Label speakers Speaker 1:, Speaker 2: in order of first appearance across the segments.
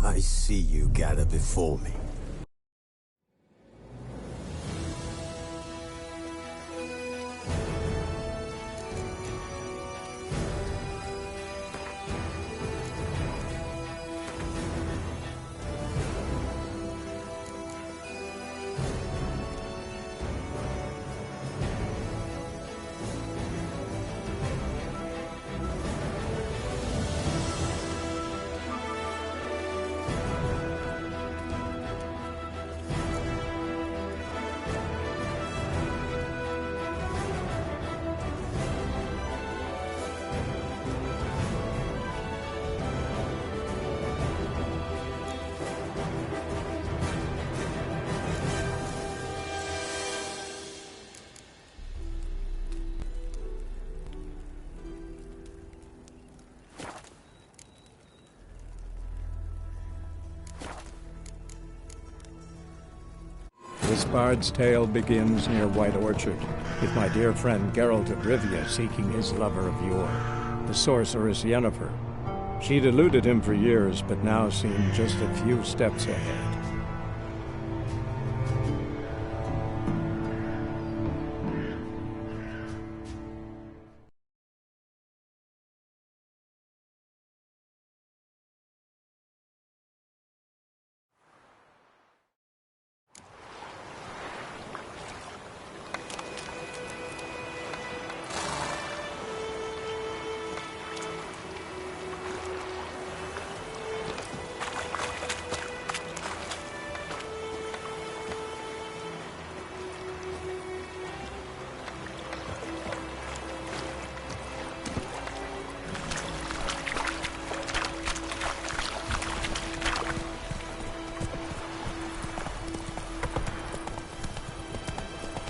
Speaker 1: I see you gather before me.
Speaker 2: This bard's tale begins near White Orchard, with my dear friend Geralt of Rivia seeking his lover of yore, the sorceress Yennefer. She'd eluded him for years, but now seemed just a few steps ahead.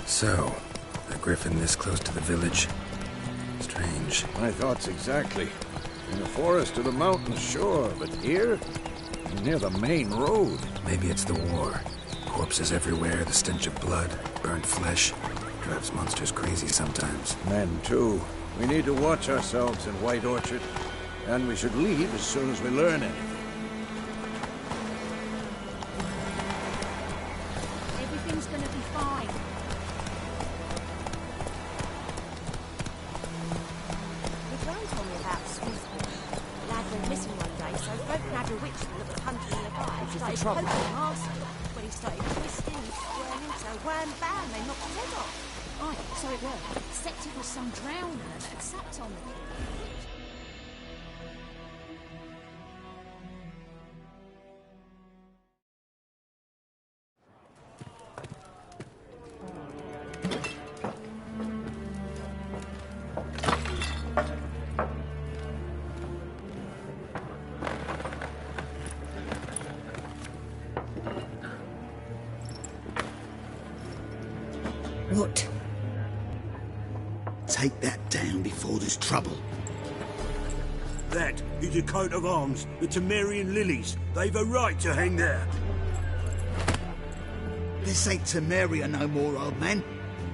Speaker 3: So, a griffin this close to the village? Strange.
Speaker 4: My thoughts exactly. In the forest or the mountains, sure, but here? Near the main road.
Speaker 3: Maybe it's the war. Corpses everywhere, the stench of blood, burnt flesh. Drives monsters crazy sometimes.
Speaker 4: Men, too. We need to watch ourselves in White Orchard. And we should leave as soon as we learn anything.
Speaker 5: Everything's gonna be fine. The drone told me about Swift. The lad went missing one day, so folk grabbed a witch that was hunting nearby. He started poking Master. When he started twisting and squirming, so wham bam, they knocked his head off. Right, so it was. Except it was some drowner that had sapped on the kid.
Speaker 6: What? Take that down before there's trouble.
Speaker 7: That is a coat of arms, the Temerian lilies. They've a right to hang there.
Speaker 6: This ain't Temeria no more, old man.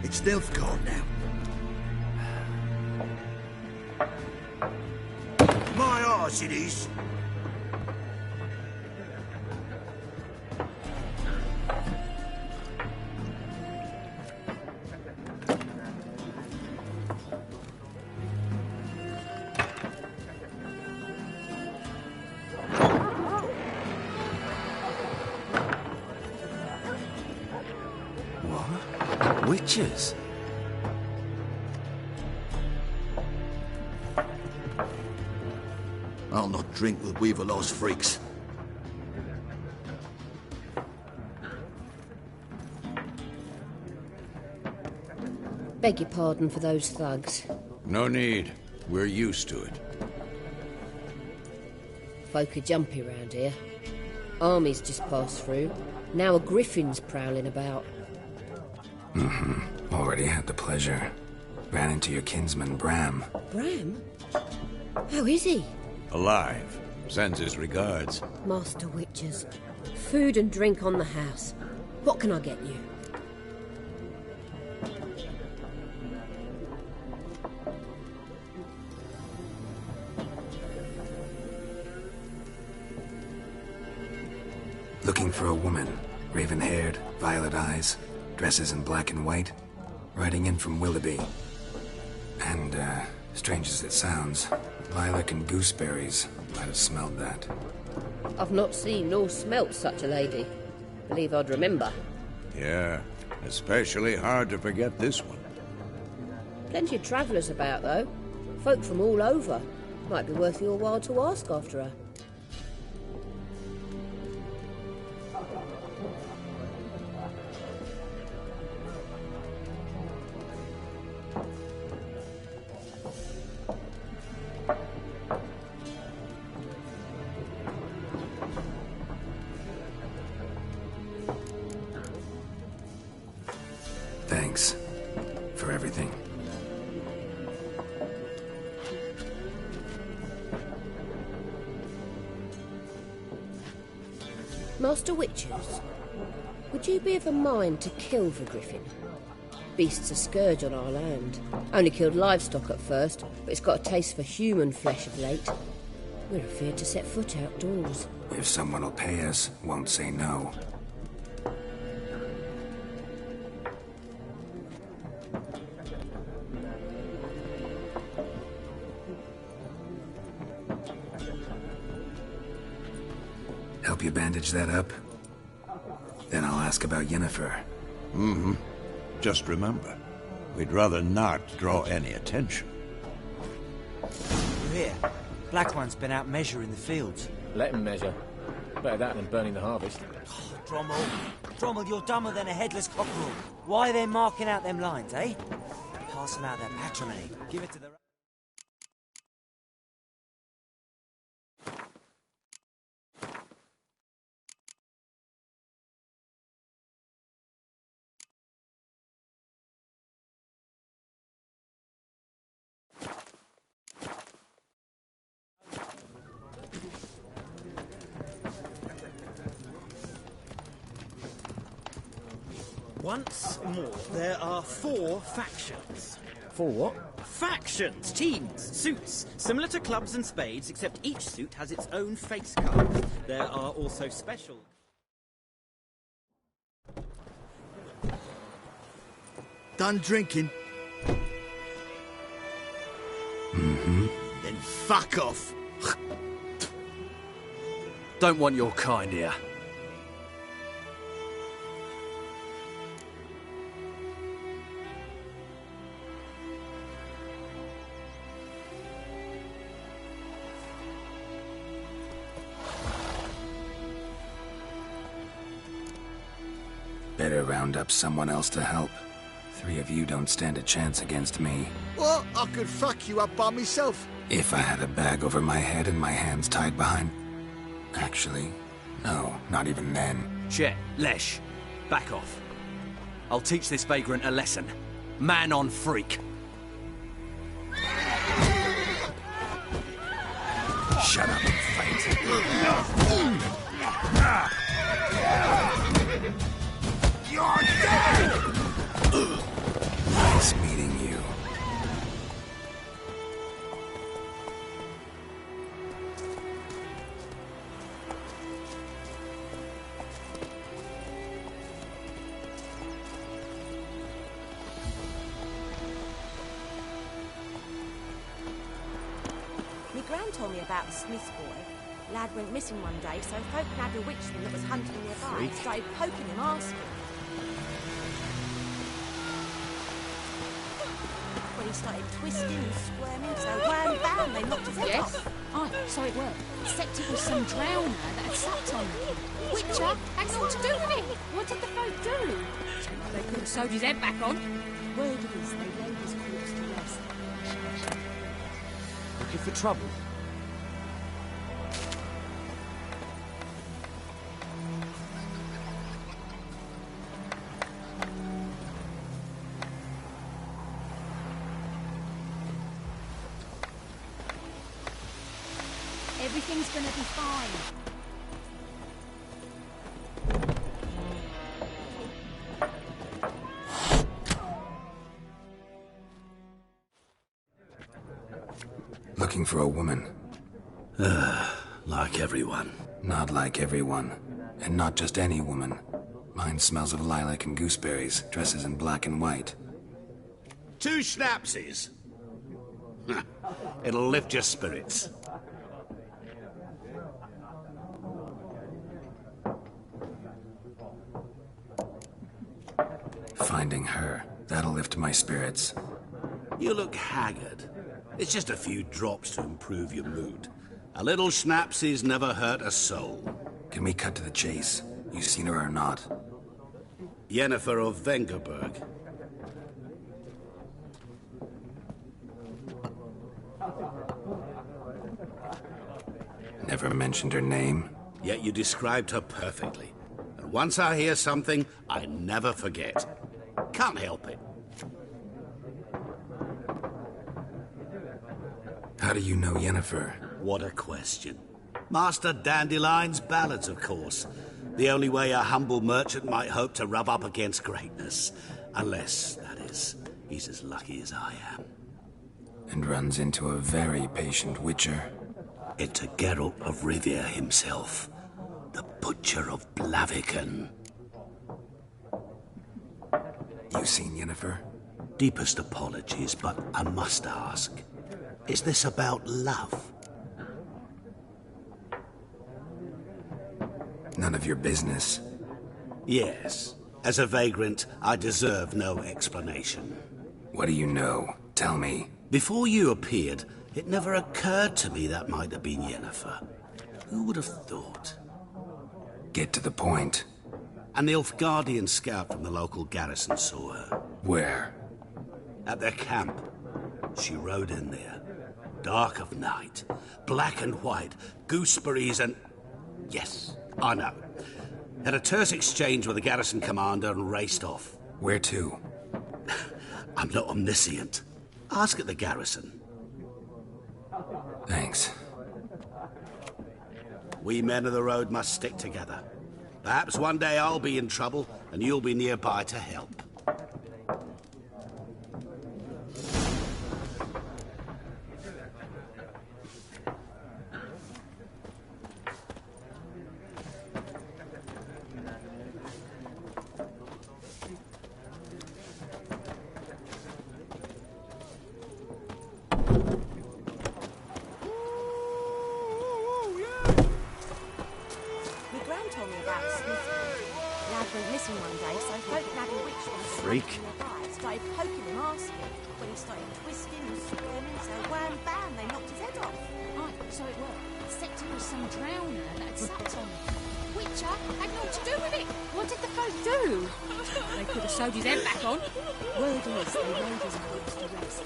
Speaker 6: It's Nilfgaard now.
Speaker 7: My arse it is.
Speaker 3: Witches?
Speaker 6: I'll not drink with Weaverlaw's freaks.
Speaker 8: Beg your pardon for those thugs.
Speaker 4: No need. We're used to it.
Speaker 8: Folk are jumpy round here. Armies just passed through. Now a griffin's prowling about.
Speaker 3: Already had the pleasure. Ran into your kinsman, Bram.
Speaker 8: Bram? How is he?
Speaker 4: Alive. Sends his regards.
Speaker 8: Master Witches. Food and drink on the house. What can I get you?
Speaker 3: Looking for a woman. Raven-haired, violet eyes, dresses in black and white. Riding in from Willoughby. And, strange as it sounds, lilac and gooseberries. Might have smelled that.
Speaker 8: I've not seen nor smelt such a lady. Believe I'd remember.
Speaker 4: Yeah, especially hard to forget this one.
Speaker 8: Plenty of travellers about, though. Folk from all over. Might be worth your while to ask after her.
Speaker 3: Thanks for everything.
Speaker 8: Master Witchers, would you be of a mind to kill the griffin? Beast's a scourge on our land. Only killed livestock at first, but it's got a taste for human flesh of late. We're afeard to set foot outdoors.
Speaker 3: If someone will pay us, won't say no. Help you bandage that up? Then I'll ask about Yennefer.
Speaker 4: Mm-hmm. Just remember, we'd rather not draw any attention.
Speaker 9: You hear? Black One's been out measuring the fields.
Speaker 10: Let him measure. Better that than burning the harvest.
Speaker 9: Oh, Drommel, you're dumber than a headless cockerel. Why are they marking out them lines, eh? Pass them out their patrimony. Give it to the...
Speaker 11: Once more, there are 4 factions.
Speaker 10: 4 what?
Speaker 11: Factions! Teams! Suits! Similar to clubs and spades, except each suit has its own face card. There are also special...
Speaker 6: Done drinking?
Speaker 3: Mm-hmm.
Speaker 6: Then fuck off!
Speaker 12: Don't want your kind here.
Speaker 3: Better round up someone else to help. 3 of you don't stand a chance against me.
Speaker 6: What? I could fuck you up by myself.
Speaker 3: If I had a bag over my head and my hands tied behind... Actually, no, not even then.
Speaker 12: Chet, Lesh, back off. I'll teach this vagrant a lesson. Man on freak.
Speaker 3: Shut up and fight. You're dead! Nice meeting you.
Speaker 5: My gran told me about the Smith's boy. Lad went missing one day, so folk nabbed a witchman that was hunting nearby. Started poking him, asking. When he started twisting and squirming, so wham bam, they knocked his head off.
Speaker 13: Aye, so it worked. Except it was some drowner that had sucked on him. Witcher had naught to do with it. What did the folk do? They could have sewed his head back on.
Speaker 5: Word is, they laid his corpse to rest.
Speaker 12: Looking for trouble?
Speaker 13: Everything's gonna be fine.
Speaker 3: Looking for a woman.
Speaker 12: Like everyone.
Speaker 3: Not like everyone. And not just any woman. Mine smells of lilac and gooseberries, dresses in black and white.
Speaker 7: 2 schnapsies. It'll lift your spirits.
Speaker 3: Finding her, that'll lift my spirits.
Speaker 7: You look haggard. It's just a few drops to improve your mood. A little schnapsies never hurt a soul.
Speaker 3: Can we cut to the chase? You seen her or not?
Speaker 7: Yennefer of Vengerberg.
Speaker 3: Never mentioned her name.
Speaker 7: Yet you described her perfectly. And once I hear something, I never forget. Can't help it.
Speaker 3: How do you know Yennefer?
Speaker 7: What a question. Master Dandelion's ballads, of course. The only way a humble merchant might hope to rub up against greatness. Unless, that is, he's as lucky as I am.
Speaker 3: And runs into a very patient witcher.
Speaker 7: It's a Geralt of Rivia himself. The Butcher of Blaviken.
Speaker 3: You seen Yennefer?
Speaker 7: Deepest apologies, but I must ask. Is this about love?
Speaker 3: None of your business.
Speaker 7: Yes. As a vagrant, I deserve no explanation.
Speaker 3: What do you know? Tell me.
Speaker 7: Before you appeared, it never occurred to me that might have been Yennefer. Who would have thought?
Speaker 3: Get to the point.
Speaker 7: An Nilfgaardian scout from the local garrison saw her.
Speaker 3: Where?
Speaker 7: At their camp. She rode in there. Dark of night. Black and white. Gooseberries and... Yes, I know. Had a terse exchange with the garrison commander and raced off.
Speaker 3: Where to?
Speaker 7: I'm not omniscient. Ask at the garrison.
Speaker 3: Thanks.
Speaker 7: We men of the road must stick together. Perhaps one day I'll be in trouble, and you'll be nearby to help.
Speaker 4: Freak.
Speaker 5: Started poking him, asking. When he started twisting and squirming, so wham bam, they knocked his head off.
Speaker 13: Right, so it worked. Except it was some drowner that had sucked on it. Witcher had naught to do with it. What did the folk do? They could have sewed his head back on.
Speaker 5: Word is, they laid his corpse to rest.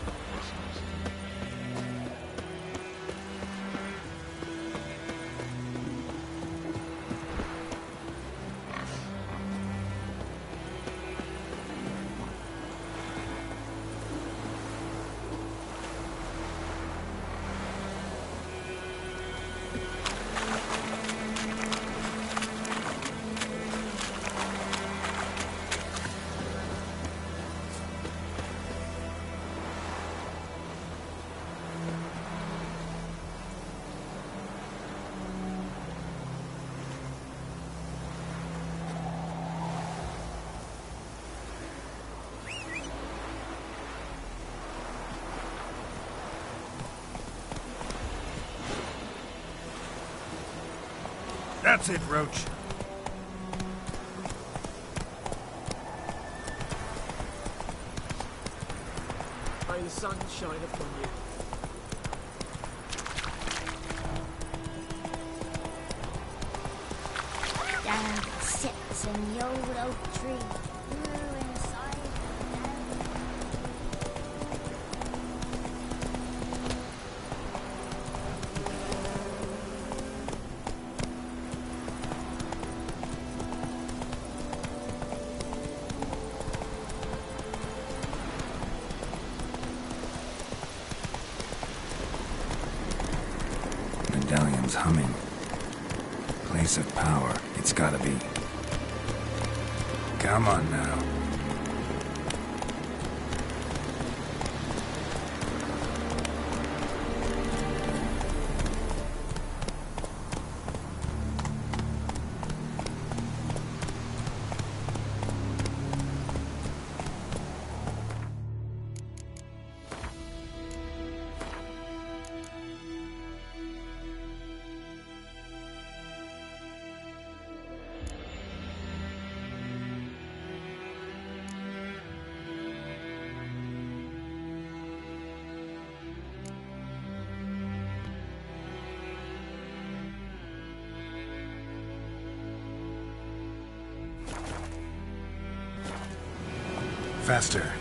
Speaker 4: That's it, Roach.
Speaker 10: May the sun shine upon you.
Speaker 14: Down sits in the old oak tree. Grew inside
Speaker 3: Medallion's humming. Place of power, it's gotta be. Come on now. Faster.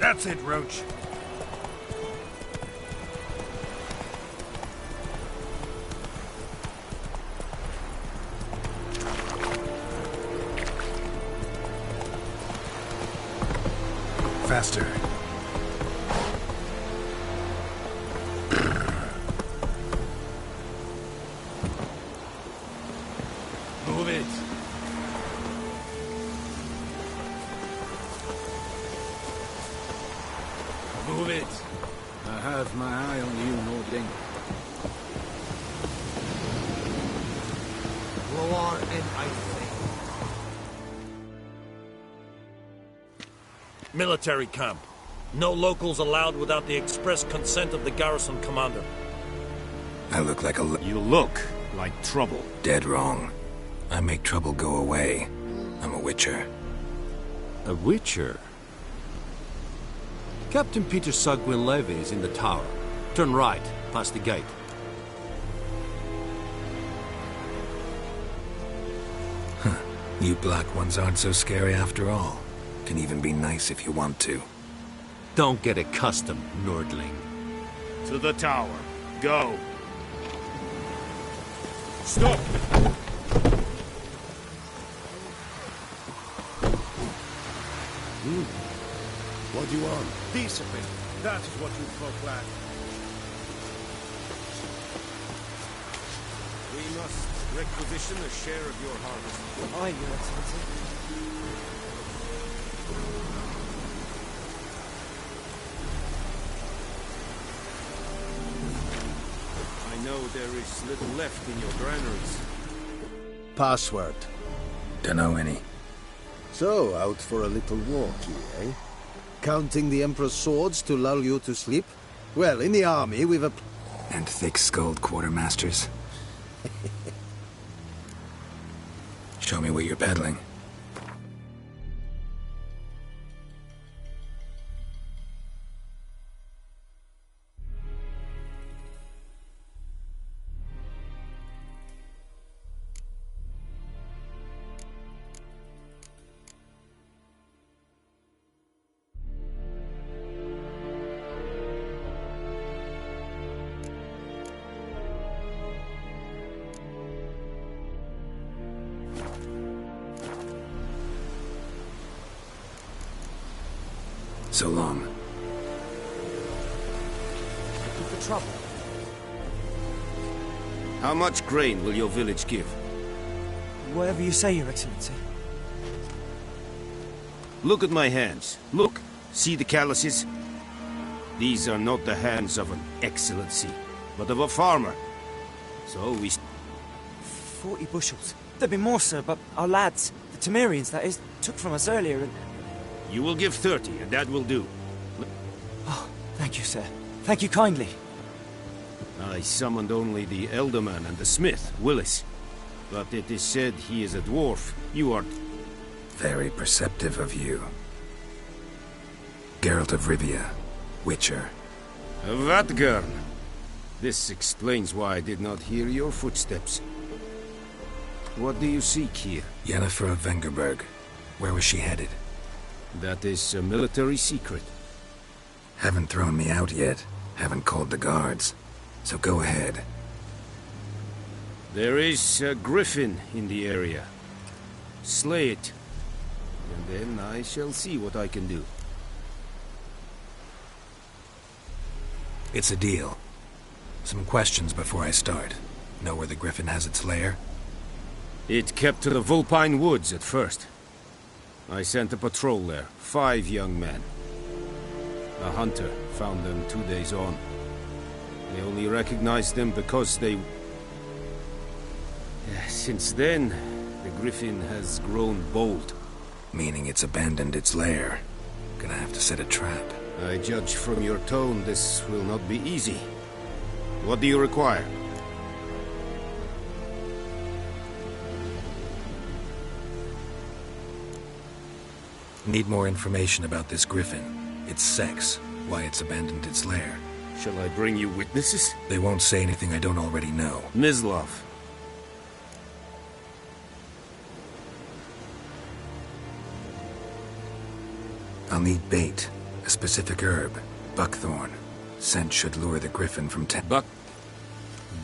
Speaker 4: That's it, Roach.
Speaker 3: Faster.
Speaker 4: Move it. Move it. I have my eye on you, Nordling.
Speaker 10: War and I think.
Speaker 15: Military camp. No locals allowed without the express consent of the garrison commander.
Speaker 3: I look like a...
Speaker 4: You look like trouble.
Speaker 3: Dead wrong. I make trouble go away. I'm a witcher.
Speaker 1: A witcher? Captain Peter Sugwin Levy is in the tower. Turn right, past the gate.
Speaker 3: Huh. You black ones aren't so scary after all. Can even be nice if you want to.
Speaker 1: Don't get accustomed, Nordling.
Speaker 4: To the tower. Go. Stop!
Speaker 16: What do you want?
Speaker 4: Discipline. That is what you folk lack.
Speaker 16: We
Speaker 15: must requisition a share of your harvest.
Speaker 9: Aye, Your Excellency.
Speaker 15: I know there is little left in your granaries.
Speaker 16: Password.
Speaker 3: Dunno any.
Speaker 16: So, out for a little walk, eh? Counting the Emperor's swords to lull you to sleep? Well, in the army, we've a...
Speaker 3: And thick-skulled quartermasters. Show me what you're peddling. So long.
Speaker 9: Looking for trouble?
Speaker 15: How much grain will your village give?
Speaker 9: Whatever you say, Your Excellency.
Speaker 15: Look at my hands. Look. See the calluses? These are not the hands of an excellency, but of a farmer. So we...
Speaker 9: 40 bushels. There'd be more, sir, but our lads, the Temerians, that is, took from us earlier and...
Speaker 15: You will give 30, and that will do.
Speaker 9: Oh, thank you, sir. Thank you kindly.
Speaker 15: I summoned only the Elderman and the smith, Willis. But it is said he is a dwarf. You are...
Speaker 3: Very perceptive of you. Geralt of Rivia, Witcher.
Speaker 15: Vatgern! This explains why I did not hear your footsteps. What do you seek here?
Speaker 3: Yennefer of Vengerberg. Where was she headed?
Speaker 15: That is a military secret.
Speaker 3: Haven't thrown me out yet. Haven't called the guards. So go ahead.
Speaker 15: There is a griffin in the area. Slay it. And then I shall see what I can do.
Speaker 3: It's a deal. Some questions before I start. Know where the griffin has its lair?
Speaker 15: It kept to the Vulpine Woods at first. I sent a patrol there, 5 young men. A hunter found them 2 days on. They only recognized them because they... Since then, the griffin has grown bold.
Speaker 3: Meaning it's abandoned its lair. Gonna have to set a trap.
Speaker 15: I judge from your tone this will not be easy. What do you require?
Speaker 3: Need more information about this griffin. Its sex, why it's abandoned its lair.
Speaker 15: Shall I bring you witnesses?
Speaker 3: They won't say anything I don't already know.
Speaker 15: Mislav.
Speaker 3: I'll need bait. A specific herb. Buckthorn. Scent should lure the griffin from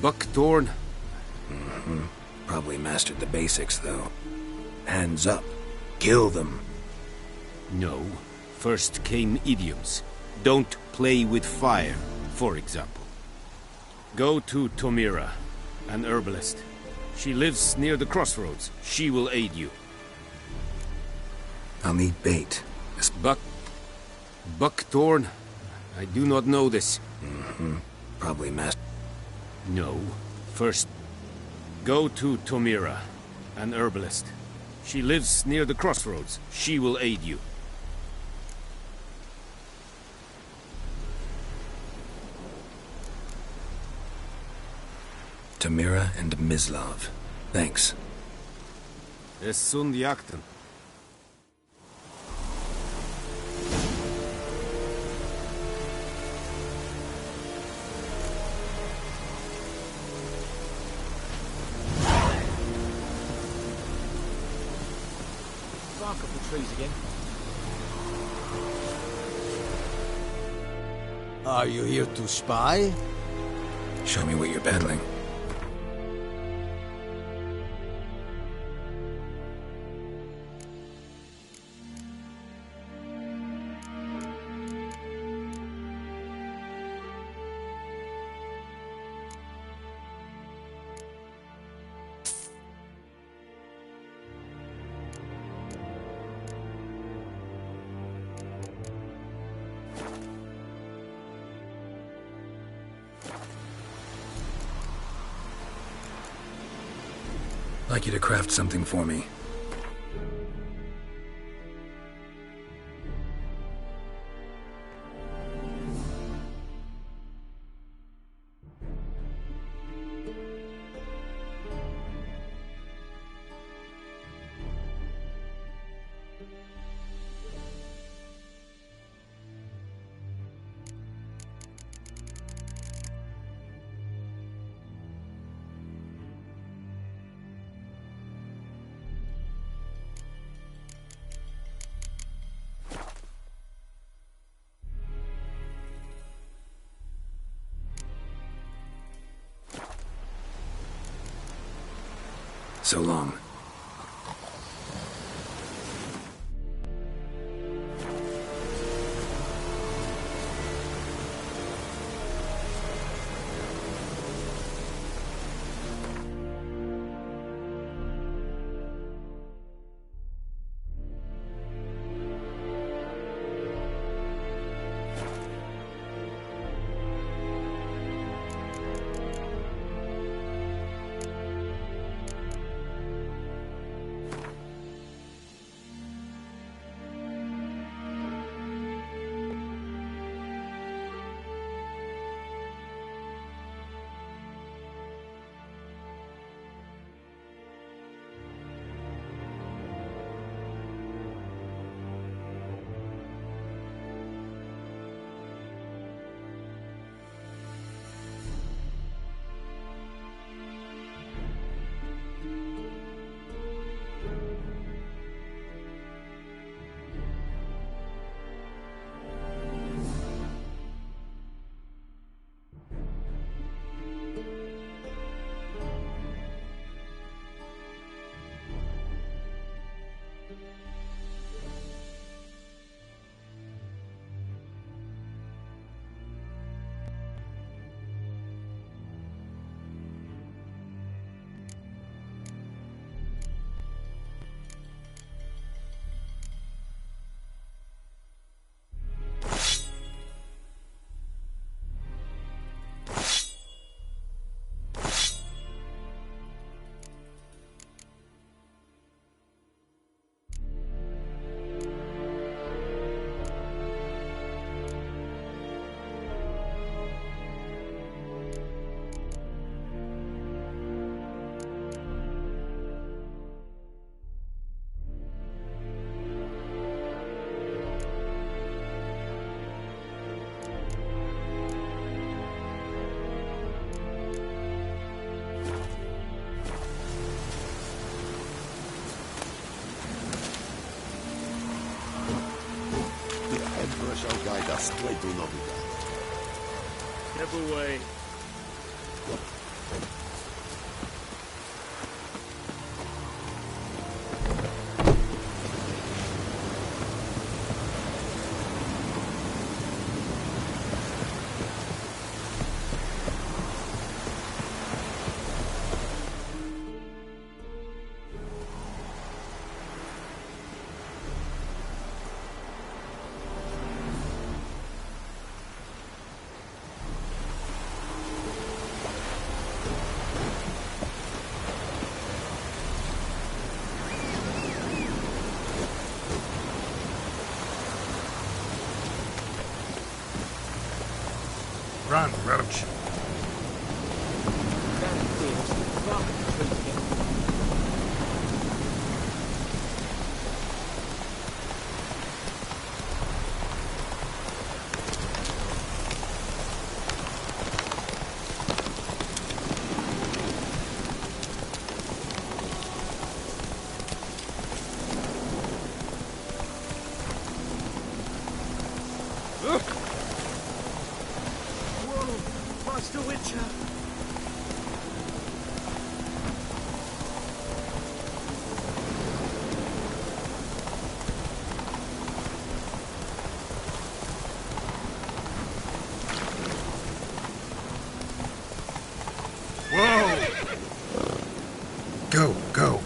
Speaker 15: Buckthorn?
Speaker 3: Mm-hmm. Probably mastered the basics, though. Hands up. Kill them.
Speaker 15: No. First came idioms. Don't play with fire, for example. Go to Tomira, an herbalist. She lives near the crossroads. She will aid you.
Speaker 3: I'll need bait.
Speaker 15: Buckthorn? I do not know this.
Speaker 3: Mm-hmm. Probably master...
Speaker 15: No. First, go to Tomira, an herbalist. She lives near the crossroads. She will aid you.
Speaker 3: Tomira and Mislav. Thanks.
Speaker 15: Es sunt jakten.
Speaker 10: Bark up the trees again.
Speaker 16: Are you here to spy?
Speaker 3: Show me what you're peddling. I'd like you to craft something for me. So long.
Speaker 17: Shall guide us straight to Novigrad.
Speaker 10: Step away.
Speaker 4: Run, Roach.
Speaker 10: Master Witcher!
Speaker 3: Go, go.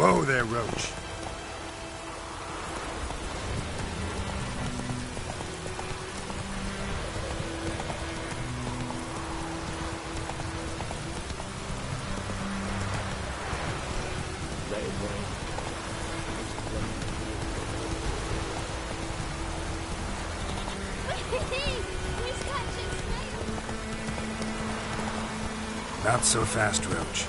Speaker 3: Whoa there, Roach. Not so fast, Roach.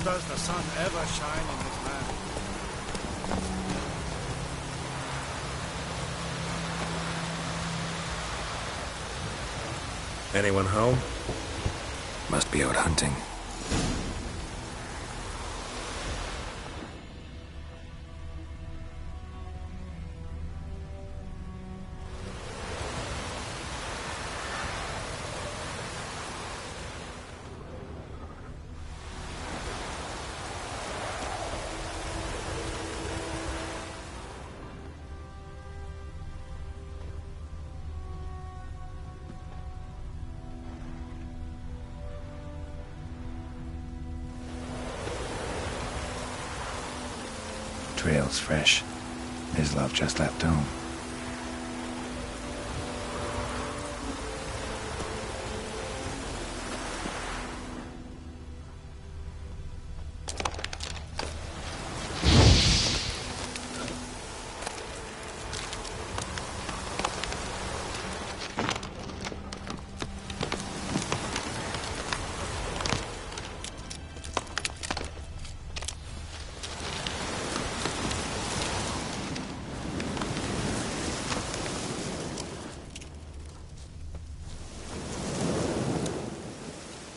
Speaker 4: Does the sun ever shine in this land?
Speaker 3: Anyone home? Must be out hunting. Trail's fresh. His love just left home.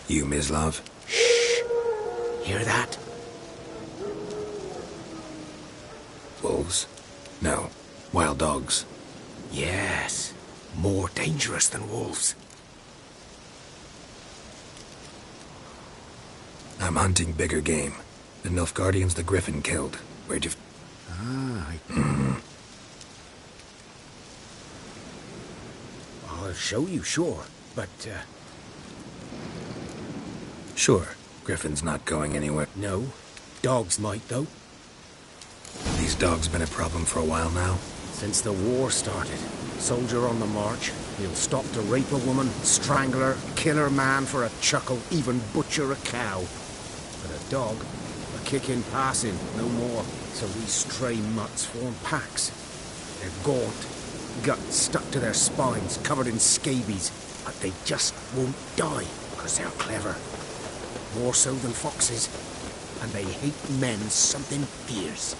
Speaker 3: You, Mislav?
Speaker 12: Shh! Hear that?
Speaker 3: Wolves? No. Wild dogs.
Speaker 12: Yes. More dangerous than wolves.
Speaker 3: I'm hunting bigger game. The Nilfgaardians the Griffin killed. Where'd you...
Speaker 12: I'll show you, sure. But,
Speaker 3: Sure. Griffin's not going anywhere.
Speaker 12: No. Dogs might, though.
Speaker 3: These dogs been a problem for a while now?
Speaker 12: Since the war started. Soldier on the march. He'll stop to rape a woman, strangle her, kill her man for a chuckle, even butcher a cow. But a dog, a kick in passing, no more. So these stray mutts form packs. They're gaunt, guts stuck to their spines, covered in scabies. But they just won't die, because they're clever. More so than foxes. And they hate men something fierce.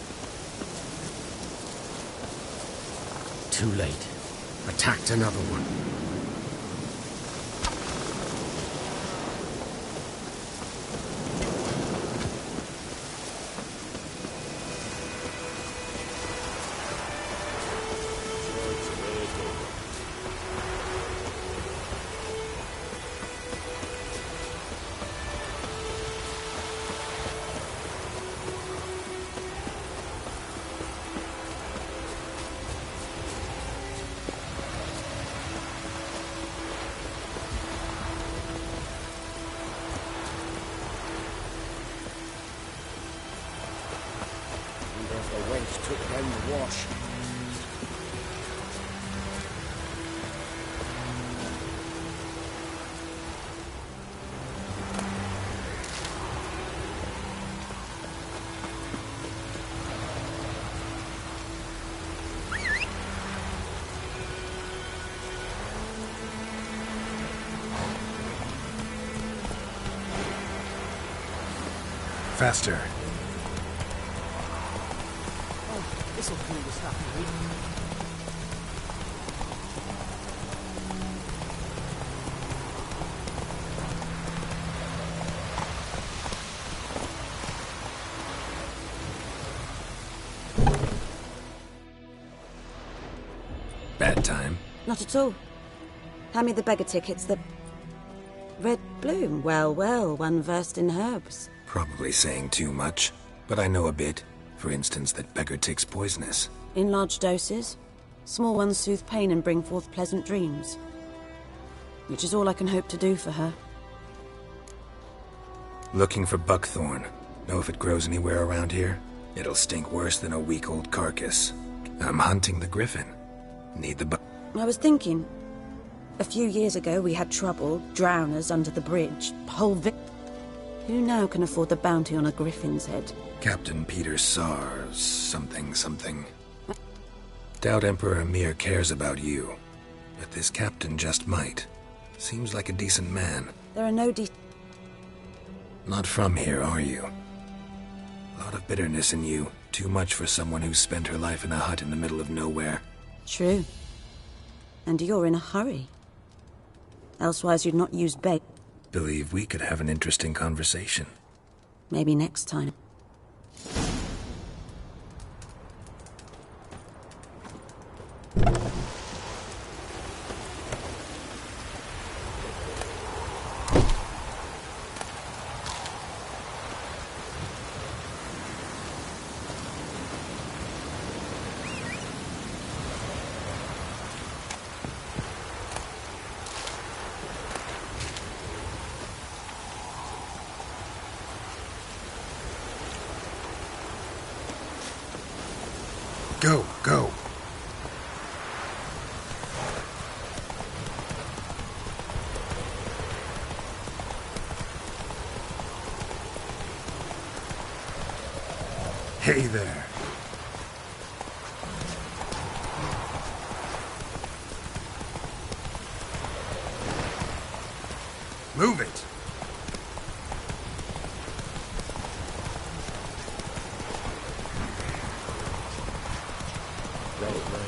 Speaker 12: Too late. Attacked another one. Took down the wash.
Speaker 3: Faster.
Speaker 9: This'll cool the stuff you need.
Speaker 3: Bad time.
Speaker 5: Not at all. Hand me the beggar tickets, the... Red bloom. Well, well, one versed in herbs.
Speaker 3: Probably saying too much, but I know a bit. For instance, that beggar tick's poisonous.
Speaker 5: In large doses. Small ones soothe pain and bring forth pleasant dreams.
Speaker 18: which is all I can hope to do for her.
Speaker 3: Looking for buckthorn. Know if it grows anywhere around here? It'll stink worse than a week-old carcass. I'm hunting the griffin. Need the
Speaker 18: I was thinking, a few years ago we had trouble, drowners under the bridge, Who now can afford the bounty on a griffin's head?
Speaker 3: Captain Peter Sars, something. Doubt Emperor Emir cares about you, but this captain just might. Seems like a decent man.
Speaker 18: There are no
Speaker 3: Not from here, are you? A lot of bitterness in you. Too much for someone who spent her life in a hut in the middle of nowhere.
Speaker 18: True. And you're in a hurry. Elsewise you'd not use bait.
Speaker 3: Believe we could have an interesting conversation.
Speaker 18: Maybe next time.
Speaker 3: Go. Hey there. Move it.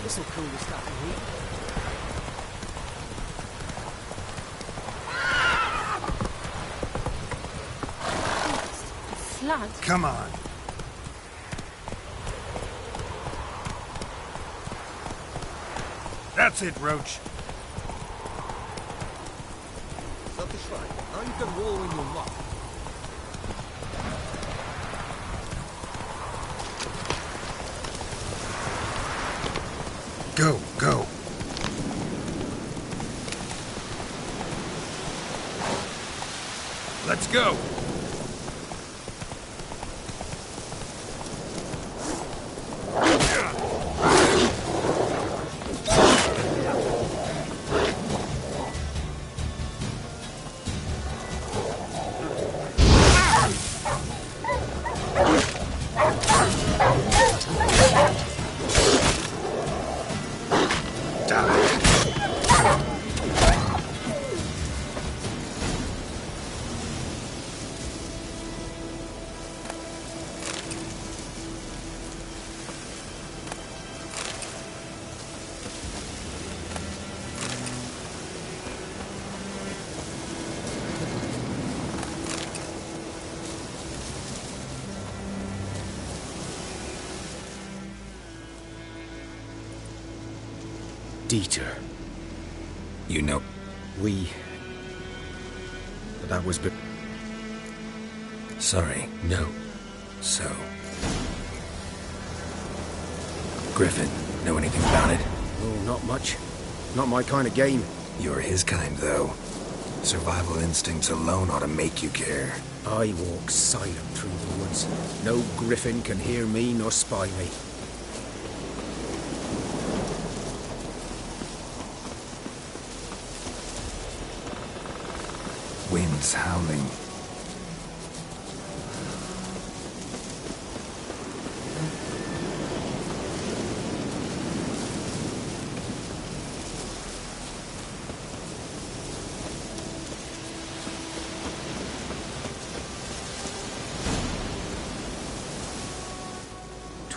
Speaker 12: This'll cool the stuff in heat.
Speaker 13: Slug.
Speaker 3: Come on.
Speaker 4: That's it, Roach.
Speaker 12: Satisfied. Now you can roll in your luck.
Speaker 3: Go.
Speaker 4: Let's go.
Speaker 12: Dieter.
Speaker 3: You know.
Speaker 12: But that was
Speaker 3: Sorry.
Speaker 12: No.
Speaker 3: So. Griffin, know anything about it?
Speaker 12: Oh, not much. Not my kind of game.
Speaker 3: You're his kind, though. Survival instincts alone ought to make you care.
Speaker 12: I walk silent through the woods. No griffin can hear me nor spy me.
Speaker 3: Wind's howling.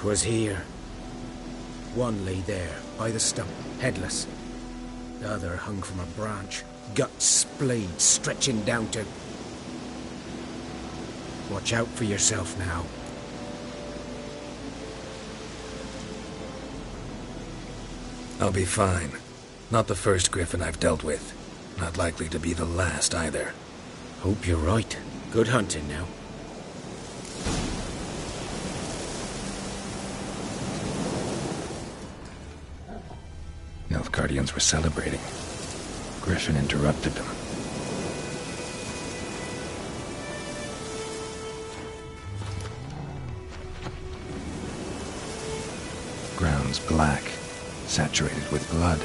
Speaker 12: Was here. One lay there, by the stump, headless. The other hung from a branch, guts splayed, stretching down to... Watch out for yourself now.
Speaker 3: I'll be fine. Not the first griffin I've dealt with. Not likely to be the last, either.
Speaker 12: Hope you're right. Good hunting now.
Speaker 3: Nilfgaardians were celebrating. Griffin interrupted them. Ground's black, saturated with blood.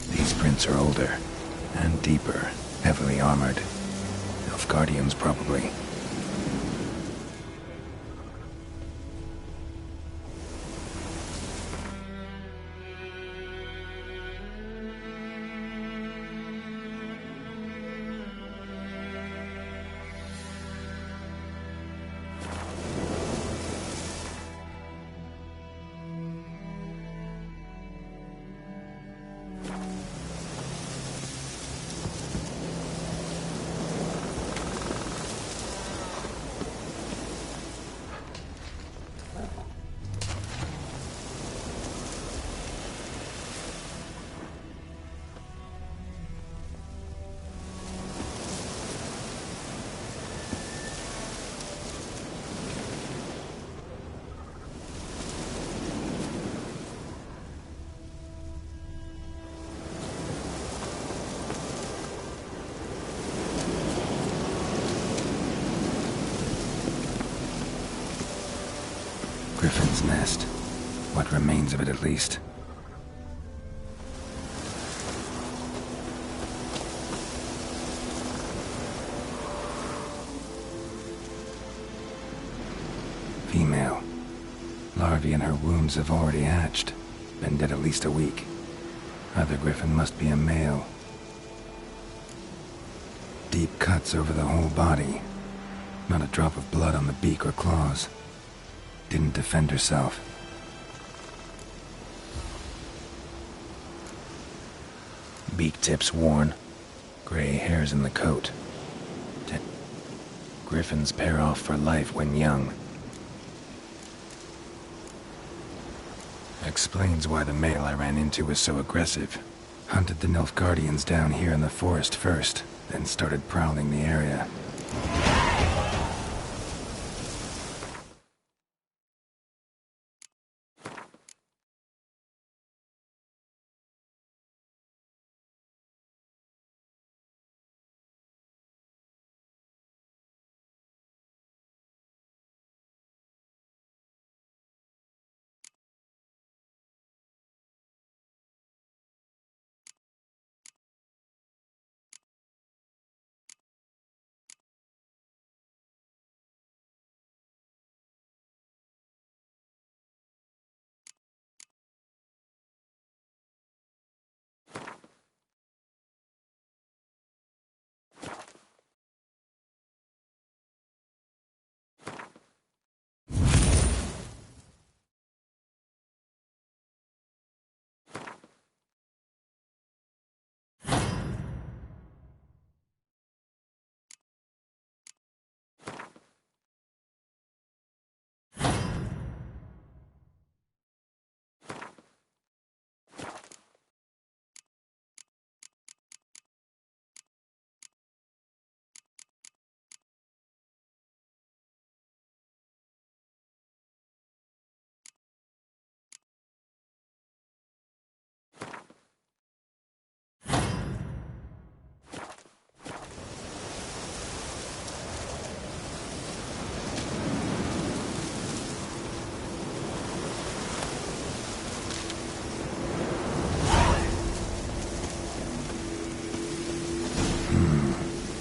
Speaker 3: These prints are older and deeper, heavily armored. Elf guardians, probably. Griffin's nest. What remains of it, at least. Female. Larvae in her wounds have already hatched. Been dead at least a week. Either Griffin must be a male. Deep cuts over the whole body. Not a drop of blood on the beak or claws. Didn't defend herself. Beak tips worn. Gray hairs in the coat. Griffins pair off for life when young. Explains why the male I ran into was so aggressive. Hunted the Nilfgaardians down here in the forest first, then started prowling the area.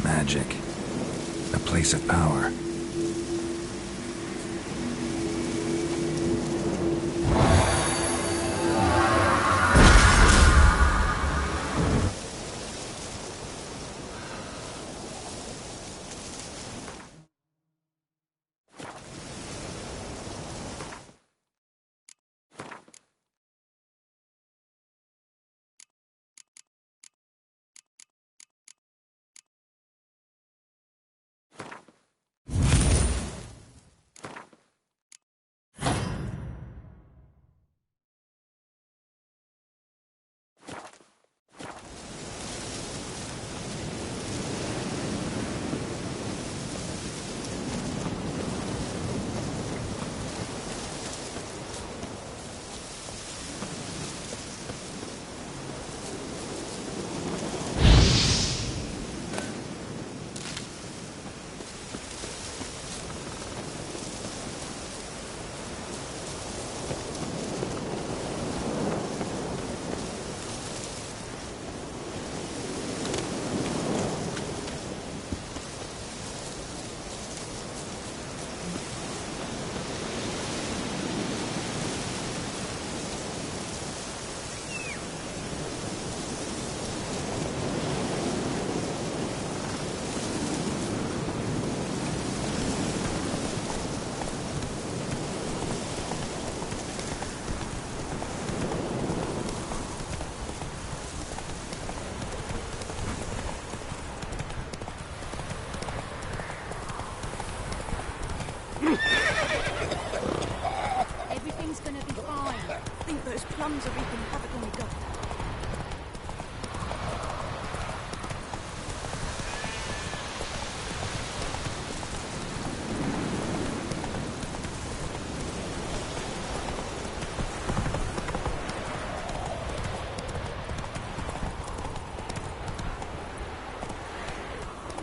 Speaker 3: Magic. A place of power.
Speaker 5: plums are reaping havoc on the gut.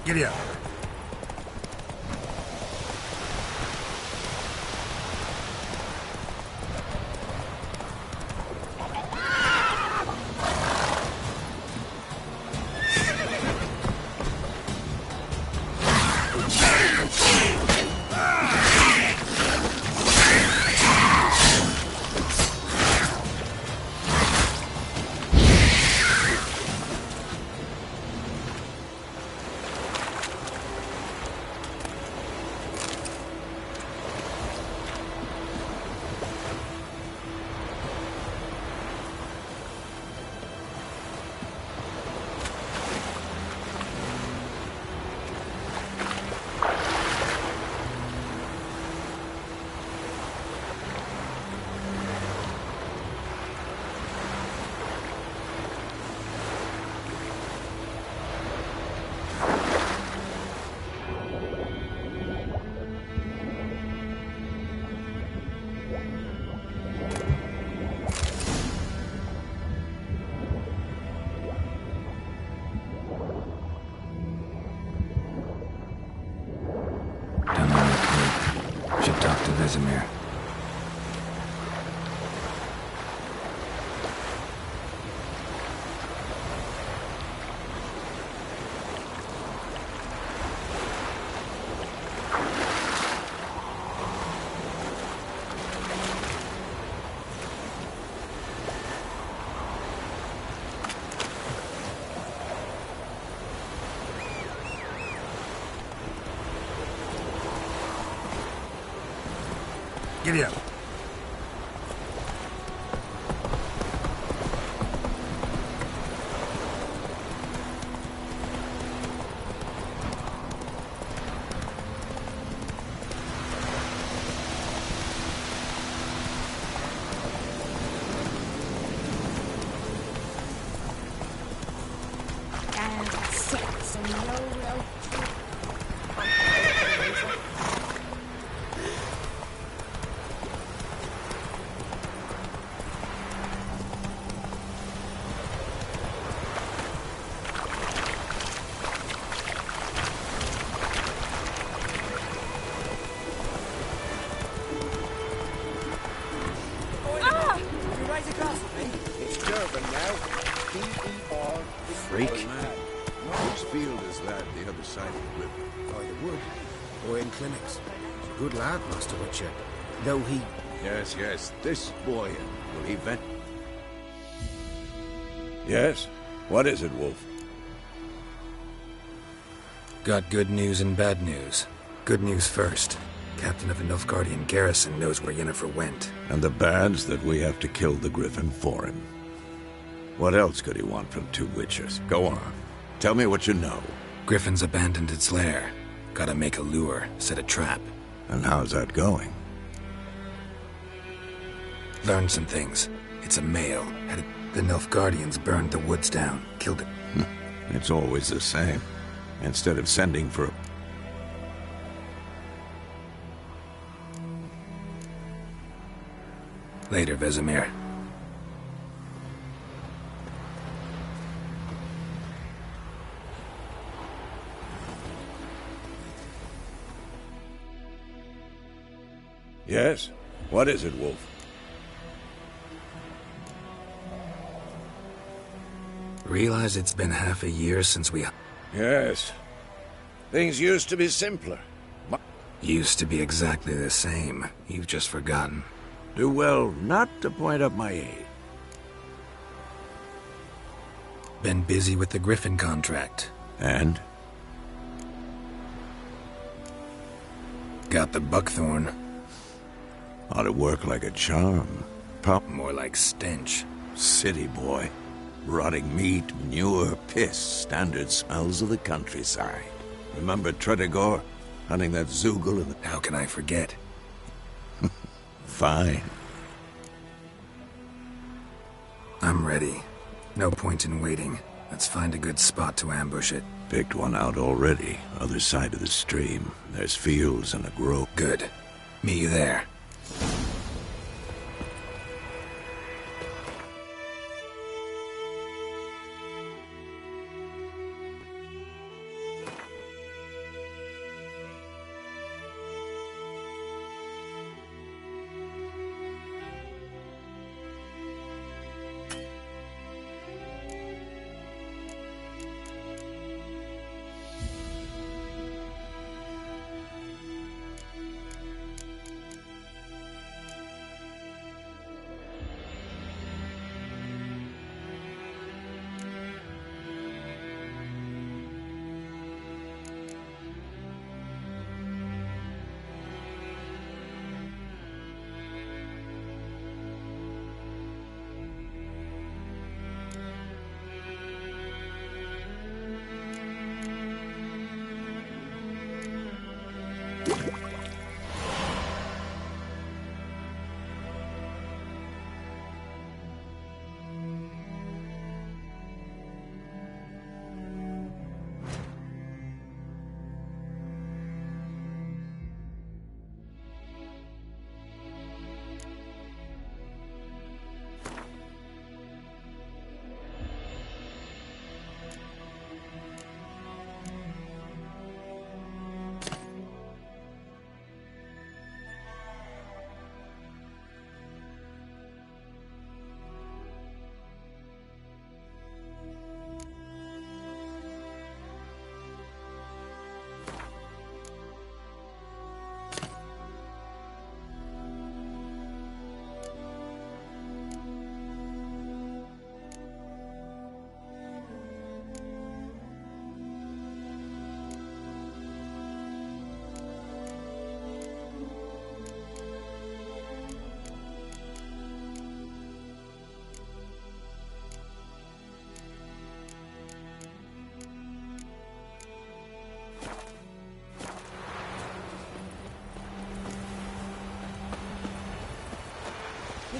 Speaker 7: Giddy up.
Speaker 3: Should talk to Vesemir.
Speaker 7: Giddy up.
Speaker 14: Sits in the old oak tree.
Speaker 4: It's Durban now. D-E-R.
Speaker 12: Freak.
Speaker 4: Which field is that, the other side of the river?
Speaker 12: By the wood. Boy in clinics. Good lad, Master Witcher. Though he...
Speaker 4: Yes, this boy, will he vent?
Speaker 17: Yes? What is it, Wolf?
Speaker 3: Got good news and bad news. Good news first. Captain of a Nilfgaardian garrison knows where Yennefer went.
Speaker 17: And the bad's that we have to kill the Griffin for him. What else could he want from two witchers? Go on. Tell me what you know.
Speaker 3: Griffin's abandoned its lair. Gotta make a lure, set a trap.
Speaker 17: And how's that going?
Speaker 3: Learned some things. It's a male. The Nilfgaardians burned the woods down, killed it.
Speaker 17: It's always the same. Instead of sending for a...
Speaker 3: Later, Vesemir.
Speaker 17: Yes? What is it, Wolf?
Speaker 3: Realize it's been half a year since we...
Speaker 17: Yes. Things used to be simpler.
Speaker 3: Used to be exactly the same. You've just forgotten.
Speaker 17: Do well not to point up my age.
Speaker 3: Been busy with the Griffin contract.
Speaker 17: And?
Speaker 3: Got the buckthorn.
Speaker 17: Ought to work like a charm.
Speaker 3: More like stench.
Speaker 17: City boy. Rotting meat, manure, piss. Standard smells of the countryside. Remember Tretogor? Hunting that Zoogle in the...
Speaker 3: How can I forget?
Speaker 17: Fine.
Speaker 3: I'm ready. No point in waiting. Let's find a good spot to ambush it.
Speaker 17: Picked one out already. Other side of the stream. There's fields and a grove.
Speaker 3: Good. Meet you there.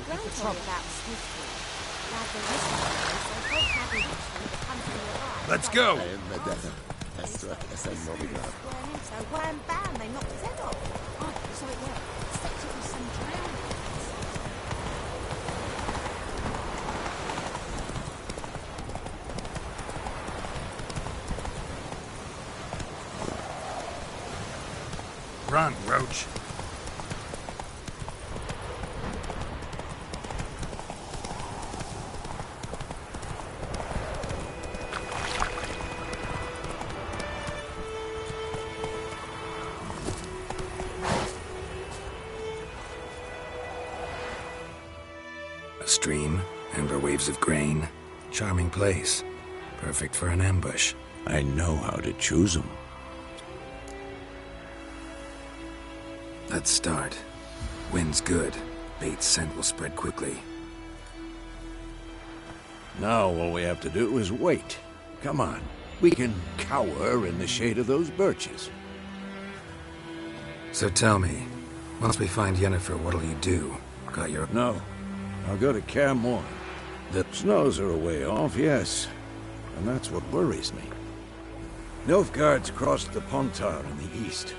Speaker 5: Grand told me about Swiftly. Lad, they listen to me, so folk have each the company alive.
Speaker 17: Let's go!
Speaker 5: So wham bam, they knocked his head off. Oh, so it worked. Except it was some drownings.
Speaker 4: Run, Roach.
Speaker 3: A stream, amber waves of grain. Charming place. Perfect for an ambush.
Speaker 17: I know how to choose them.
Speaker 3: Let's start. Wind's good. Bait's scent will spread quickly.
Speaker 17: Now all we have to do is wait. Come on. We can cower in the shade of those birches.
Speaker 3: So tell me, once we find Yennefer, what'll you do? Got your...
Speaker 17: No. I'll go to Kaer Morhen. The snows are a way off, yes. And that's what worries me. Nilfgaard's crossed the Pontar in the east.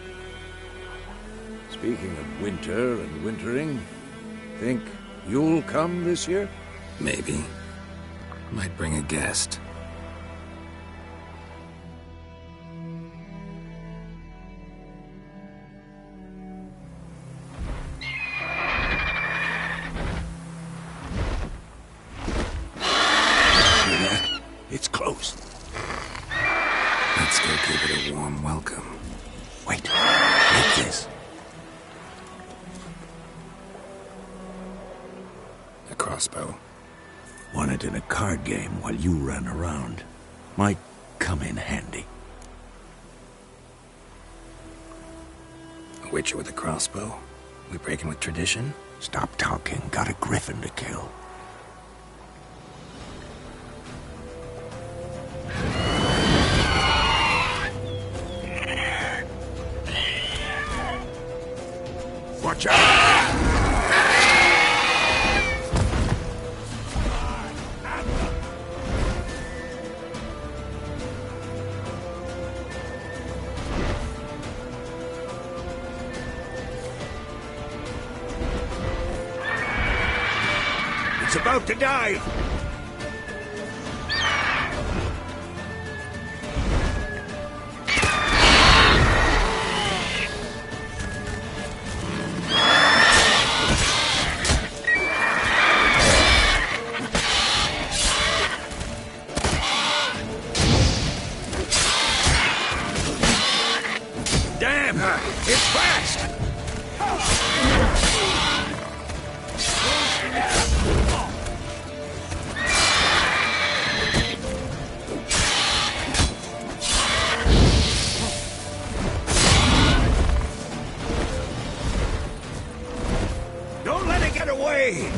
Speaker 17: Speaking of winter and wintering, think you'll come this year?
Speaker 3: Maybe. Might bring a guest.
Speaker 17: It's close.
Speaker 3: Let's go give it a warm welcome.
Speaker 17: Wait. Like this.
Speaker 3: A crossbow.
Speaker 17: Won it in a card game while you ran around. Might come in handy.
Speaker 3: A witcher with a crossbow? We breaking with tradition?
Speaker 17: Stop talking. Got a griffin to kill. Watch out!
Speaker 4: It's about to dive!
Speaker 7: Damn! It's fast!
Speaker 4: Don't let it get away!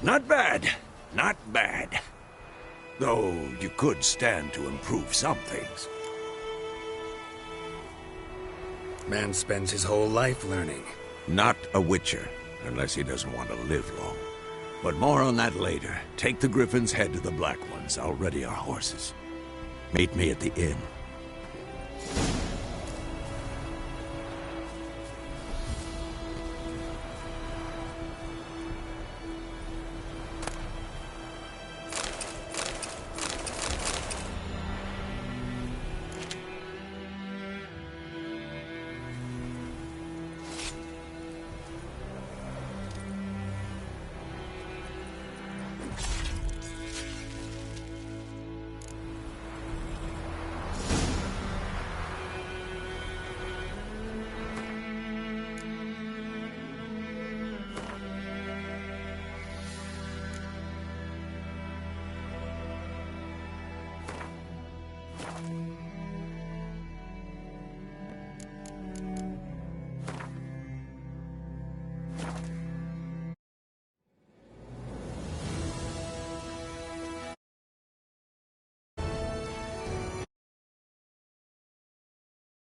Speaker 4: Not bad. Not bad. Though you could stand to improve some things.
Speaker 3: Man spends his whole life learning.
Speaker 4: Not a witcher, unless he doesn't want to live long. But more on that later. Take the Griffin's head to the Black Ones. I'll ready our horses. Meet me at the inn.